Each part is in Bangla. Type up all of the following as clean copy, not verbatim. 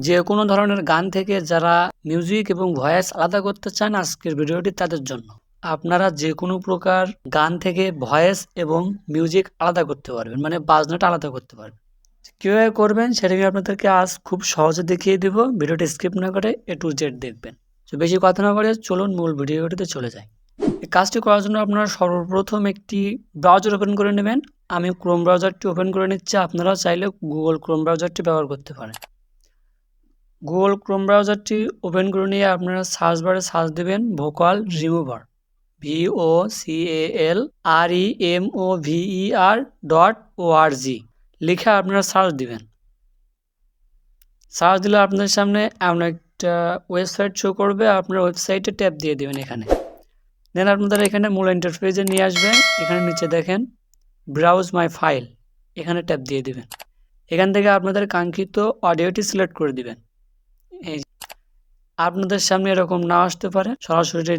যে কোনো ধরনের গান থেকে যারা মিউজিক এবং ভয়েস আলাদা করতে চান আজকের ভিডিওটি তাদের জন্য। আপনারা যে কোনো প্রকার গান থেকে ভয়েস এবং মিউজিক আলাদা করতে পারবেন, মানে বাজনাটা আলাদা করতে পারবেন। কীভাবে করবেন সেটা আমি আপনাদেরকে আজ খুব সহজে দেখিয়ে দেব। ভিডিওটি স্কিপ না করে A to Z দেখবেন। তো বেশি কথা না বলে চলুন মূল ভিডিওটিতে চলে যাই। এই কাজটি করার জন্য আপনারা সর্বপ্রথম একটি ব্রাউজার ওপেন করে নেবেন। আমি ক্রোম ব্রাউজারটি ওপেন করে নিচ্ছি, আপনারাও চাইলে গুগল ক্রোম ব্রাউজারটি ব্যবহার করতে পারেন। গুগল ক্রোম ব্রাউজারটি ওপেন করে নিয়ে আপনারা সার্চ বারে সার্চ দেবেন ভোকাল রিমুভার, VOCALREMOVER.org লিখে আপনারা সার্চ দিবেন। সার্চ দিলে আপনাদের সামনে এমন একটা ওয়েবসাইট শো করবে, আপনার ওয়েবসাইটে ট্যাপ দিয়ে দেবেন। এখানে দেন আপনাদের এখানে মূল ইন্টারফেসে নিয়ে আসবে। এখানে নিচে দেখেন ব্রাউজ মাই ফাইল, এখানে ট্যাপ দিয়ে দিবেন। এখান থেকে আপনাদের কাঙ্ক্ষিত অডিওটি সিলেক্ট করে দিবেন। এই আপনাদের সামনে এরকম না আসতে পারে, সরাসরি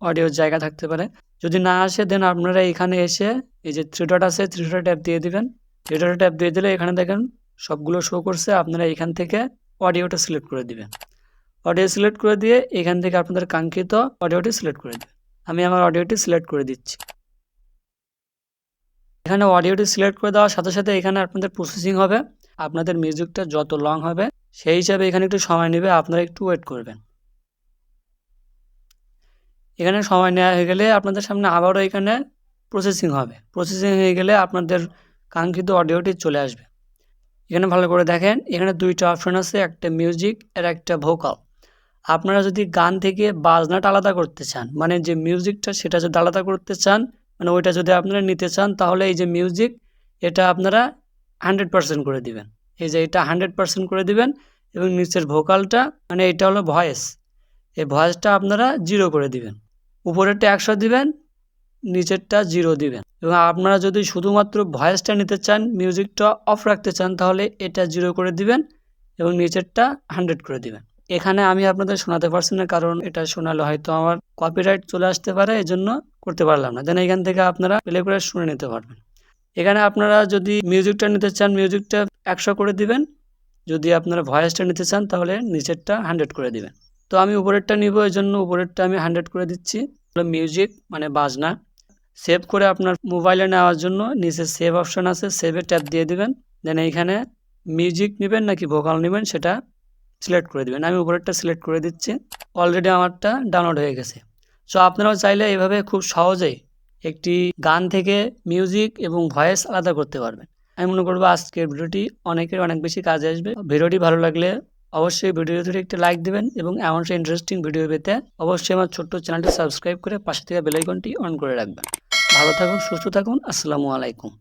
অডিওর জায়গা থাকতে পারে। যদি না আসে দেন আপনারা এখানে এসে এই যে থ্রি ডট আছে, থ্রি ডট ট্যাপ দিয়ে দিবেন। থ্রি ডট ট্যাপ দিয়ে দিলে এখানে দেখেন সবগুলো শো করছে। আপনারা এখান থেকে অডিওটা সিলেক্ট করে দিবেন। অডিও সিলেক্ট করে দিয়ে এখান থেকে আপনাদের কাঙ্ক্ষিত অডিওটি সিলেক্ট করে দেবেন। আমি আমার অডিওটি সিলেক্ট করে দিচ্ছি। এখানে অডিওটি সিলেক্ট করে দেওয়ার সাথে সাথে এখানে আপনাদের প্রসেসিং হবে। আপনাদের মিউজিকটা যত লং হবে সেই হিসাবে এখানে একটু সময় নেবে, আপনারা একটু ওয়েট করবেন। এখানে সময় নেওয়া হয়ে গেলে আপনাদের সামনে আবারও এখানে প্রসেসিং হবে। প্রসেসিং হয়ে গেলে আপনাদের কাঙ্ক্ষিত অডিওটি চলে আসবে। এখানে ভালো করে দেখেন, এখানে দুইটা অপশন আছে, একটা মিউজিক আর একটা ভোকাল। আপনারা যদি গান থেকে বাজনাটা আলাদা করতে চান, মানে যে মিউজিকটা সেটা যদি আলাদা করতে চান, মানে ওইটা যদি আপনারা নিতে চান, তাহলে এই যে মিউজিক এটা আপনারা 100% করে দিবেন। এই যে এটা 100% করে দিবেন এবং নিচের ভোকালটা মানে এটা হলো ভয়েস, এই ভয়েসটা আপনারা 0 করে দিবেন। উপরেরটা 100 দিবেন, নিচেরটা 0 দিবেন। এবং আপনারা যদি শুধুমাত্র ভয়েসটা নিতে চান, মিউজিকটা অফ রাখতে চান, তাহলে এটা 0 করে দিবেন এবং নিচেরটা 100 করে দিবেন। এখানে আমি আপনাদের শোনাতে পারছি না, কারণ এটা শোনালে হয়তো আমার কপিরাইট চলে আসতে পারে, এই জন্য করতে পারলাম না। দেন এখান থেকে আপনারা প্লে করে শুনে নিতে পারবেন। এখানে আপনারা যদি মিউজিকটা নিতে চান, মিউজিকটা 100 করে দিবেন। যদি আপনারা ভয়েসটা নিতে চান তাহলে নিচেরটা 100 করে দিবেন। তো আমি উপরেরটা নিব, এই জন্য উপরেরটা আমি 100 করে দিচ্ছি। মিউজিক মানে বাজনা। সেভ করে আপনার মোবাইলে নেওয়ার জন্য নিচে সেভ অপশন আছে, সেভে ট্যাপ দিয়ে দিবেন। দেন এইখানে মিউজিক নেবেন নাকি ভোকাল নেবেন সেটা সিলেক্ট করে দিবেন। আমি উপরেরটা সিলেক্ট করে দিচ্ছি। অলরেডি আমারটা ডাউনলোড হয়ে গেছে। সো আপনারাও চাইলে এভাবে খুব সহজেই একটি গান থেকে মিউজিক এবং ভয়েস আলাদা করতে পারবেন। আমি মনে করবো আজকের ভিডিওটি অনেকের অনেক বেশি কাজে আসবে। ভিডিওটি ভালো লাগলে অবশ্যই ভিডিওতে একটি লাইক দিবেন এবং এমন সব ইন্টারেস্টিং ভিডিও পেতে অবশ্যই আমার ছোট্ট চ্যানেলটি সাবস্ক্রাইব করে পাশে থেকে বেল আইকনটি অন করে রাখবেন। ভালো থাকুন, সুস্থ থাকুন। আসসালামু আলাইকুম।